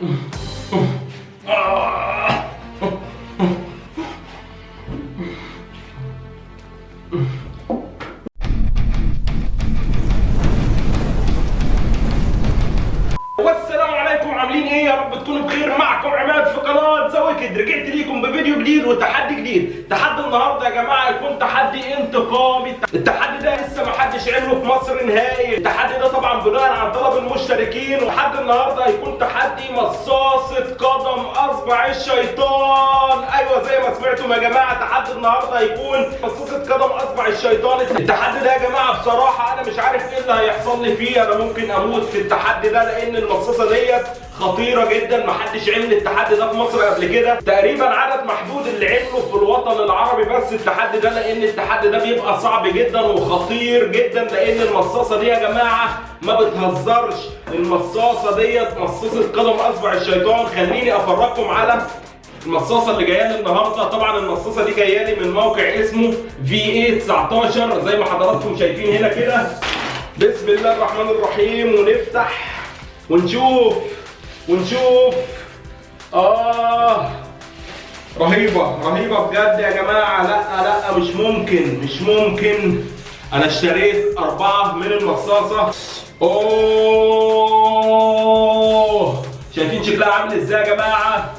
والسلام عليكم، عاملين ايه؟ يا رب تكونوا بخير. معكم عماد في قناه زوكد، رجعت ليكم بفيديو جديد وتحدي جديد. تحدي النهارده يا جماعه يكون تحدي انتقامي. التحدي ده لسه ما حدش عمله في مصر نهائي. التحدي ده طبعا بناء على طلب المشتركين. وتحدي النهارده هيكون تحدي مصاصه قدم اصبع الشيطان. ايوه زي ما سمعتم يا جماعه، تحدي النهارده هيكون مصاصه قدم اصبع الشيطان. التحدي ده يا جماعه بصراحه انا مش عارف ايه اللي هيحصل لي فيه. انا ممكن اموت في التحدي ده لان المصاصه ديت خطيره جدا. محدش عمل التحدي ده في مصر قبل كده، تقريبا عدد محدود اللي عمله في الوطن العربي بس التحدي ده، لان التحدي ده بيبقى صعب جدا وخطير جدا. لان المصاصه دي يا جماعه ما بتهزرش. المصاصه ديت مصاصه قدم اصبع الشيطان. خليني افرجكم على المصاصه اللي جايه لي النهارده. طبعا المصاصه دي جايه لي من موقع اسمه VA19 زي ما حضراتكم شايفين هنا كده. بسم الله الرحمن الرحيم، ونفتح ونشوف رهيبه بجد يا جماعه. لا مش ممكن. انا اشتريت 4 من المصاصه. شايفين شكلها عامل ازاي يا جماعه؟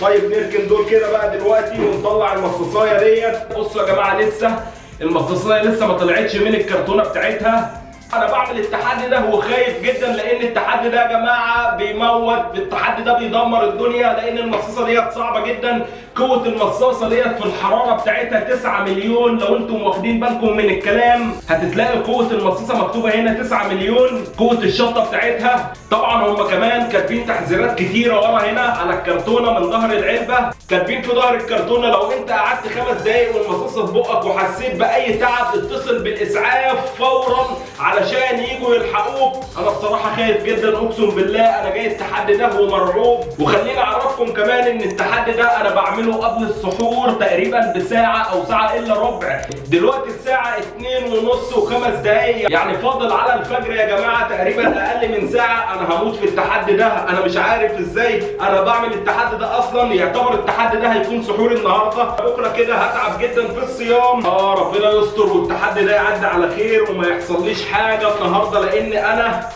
طيب نركن دول كده بقى دلوقتي ونطلع المصاصايه ديت. بصوا يا جماعه، لسه المصاصايه لسه ما طلعتش من الكرتونه بتاعتها. انا بعمل التحدي ده وخايف جدا، لان التحدي ده يا جماعه بيموت. التحدي ده بيدمر الدنيا، لان المصاصه ديت صعبه جدا. قوه المصاصه ديت في الحراره بتاعتها 9 مليون. لو انتم واخدين بالكم من الكلام هتلاقي قوه المصاصه مكتوبه هنا 9 مليون. قوه الشطه بتاعتها طبعا هم كمان كاتبين تحذيرات كتيره ورا هنا على الكرتونه من ظهر العلبه. كاتبين في ظهر الكرتونه لو انت قعدت 5 دقايق والمصاصه في بقك وحسيت باي تعب اتصل بالاسعاف فورا علشان يجوا يلحقوك. انا بصراحه خايف جدا، اقسم بالله انا جاي التحدي ده ومرعوب. وخليني اعرفكم كمان ان التحدي ده انا بعمله قبل السحور تقريبا بساعه او ساعه الا ربع. دلوقتي الساعه 2:30 و5 دقايق، يعني فاضل على الفجر يا جماعه تقريبا اقل من ساعه. انا هموت في التحدي ده. انا مش عارف ازاي انا بعمل التحدي ده اصلا. يعتبر التحدي ده هيكون سحور النهارده. بكره كده هتعب جدا في الصيام. ربنا يستر والتحدي ده يعدي على خير وما يحصليش حاجه النهارده، لان انا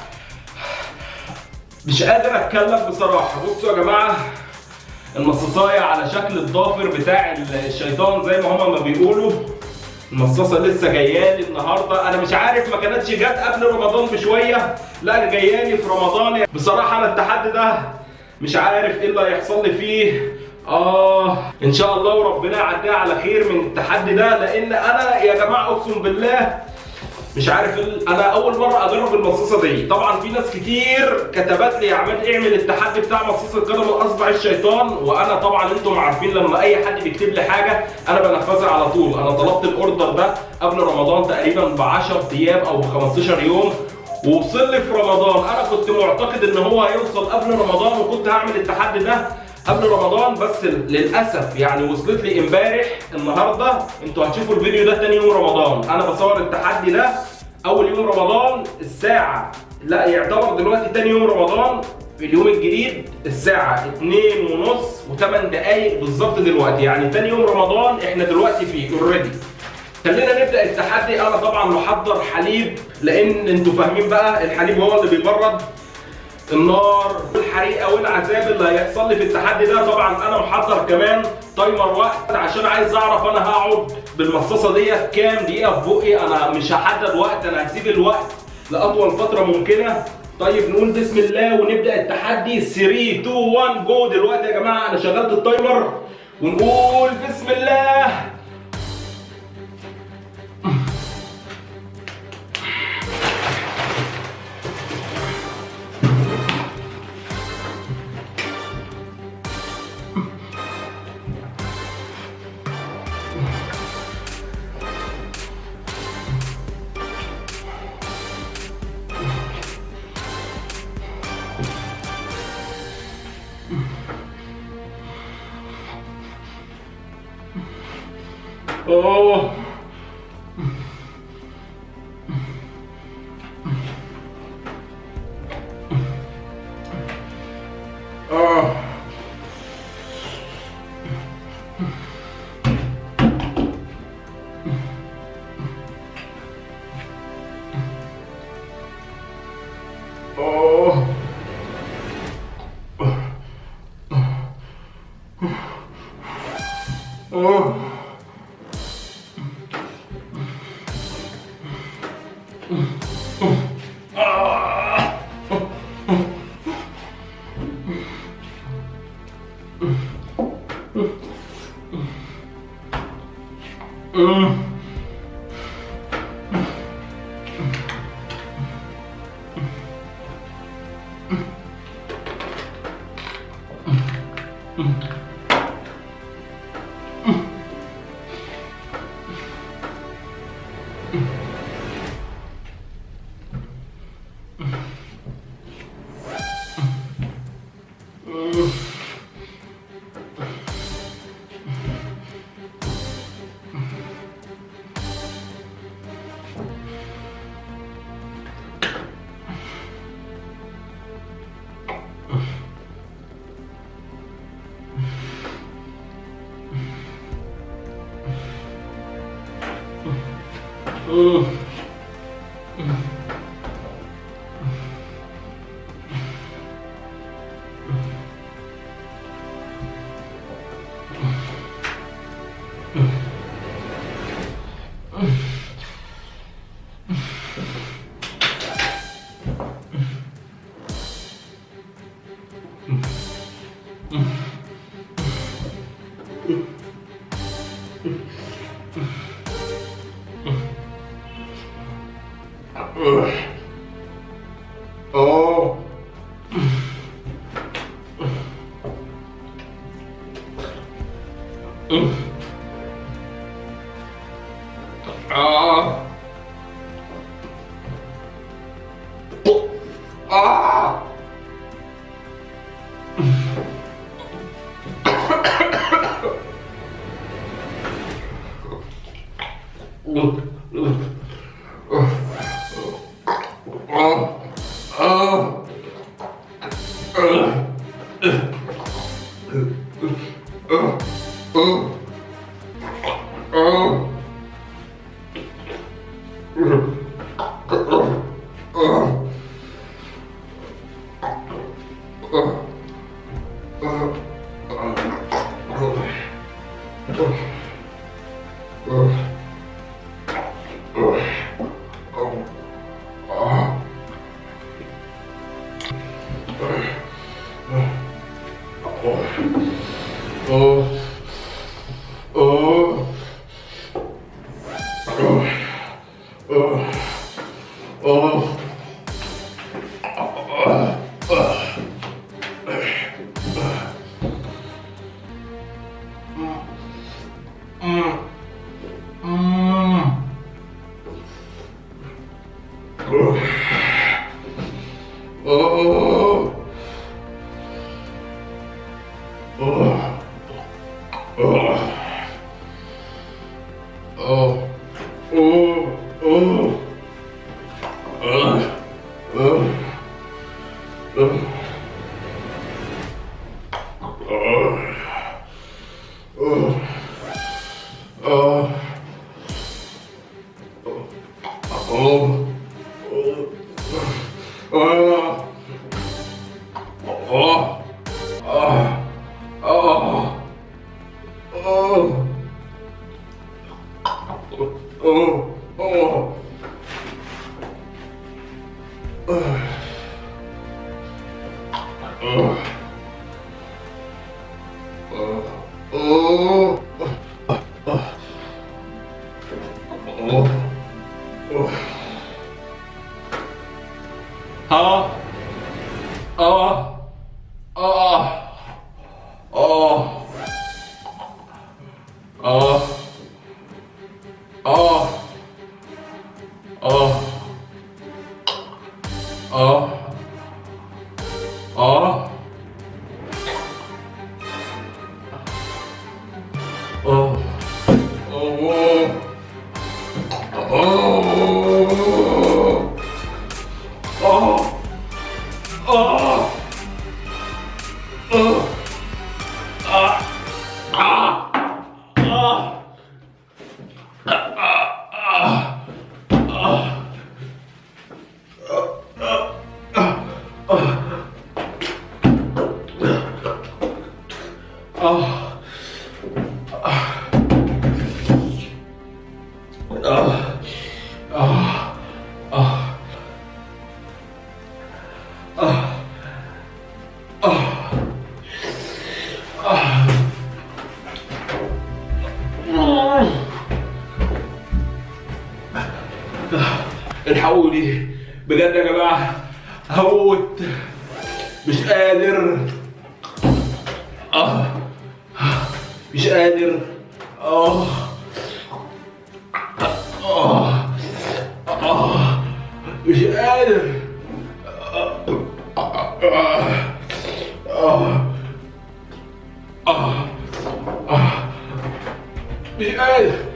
مش قادر اتكلم بصراحه. بصوا يا جماعه، المصاصايه على شكل الضافر بتاع الشيطان زي ما هما ما بيقولوا. المصاصه لسه جايه لي النهارده. انا مش عارف ما كانتش جت قبل رمضان بشويه، لا جايه لي في رمضان. بصراحه انا التحدي ده مش عارف ايه اللي هيحصل لي فيه. ان شاء الله وربنا يعديها على خير من التحدي ده، لان انا يا جماعه اقسم بالله مش عارف. انا اول مره اجرب المصاصه دي. طبعا في ناس كتير كتبت لي يا عماد اعمل التحدي بتاع مصاصه قدم اصبع الشيطان، وانا طبعا انتم عارفين لما اي حد بيكتب لي حاجه انا بنفذها على طول. انا طلبت الاوردر ده قبل رمضان تقريبا ب 10 ايام او ب 15 يوم، ووصل لي في رمضان. انا كنت معتقد ان هو هيوصل قبل رمضان، وكنت هعمل التحدي ده قبل رمضان، بس للاسف يعني وصلت لي امبارح. النهارده انتوا هتشوفوا الفيديو ده تاني يوم رمضان. انا بصور التحدي ده اول يوم رمضان الساعه، لا يعتبر دلوقتي تاني يوم رمضان في اليوم الجديد الساعه 2:30 و8 دقايق بالظبط دلوقتي. يعني تاني يوم رمضان احنا دلوقتي فيه اوريدي. خلينا نبدا التحدي. انا طبعا محضر حليب، لان انتوا فاهمين بقى الحليب هو اللي بيبرد النار والحريقه والعذاب اللي هيحصل لي في التحدي ده. طبعا انا محضر كمان تايمر وقت عشان عايز اعرف انا هقعد بالمصاصه ديت كام دقيقه في بقي. انا مش هحدد وقت، انا هسيب الوقت لاطول فتره ممكنه. طيب نقول بسم الله ونبدا التحدي. 3 2 1 جو. دلوقتي يا جماعه انا شغلت التايمر ونقول بسم الله. الحقوني بجد يا جماعه، هموت مش قادر. مش قادر. مش قادر. مش قادر.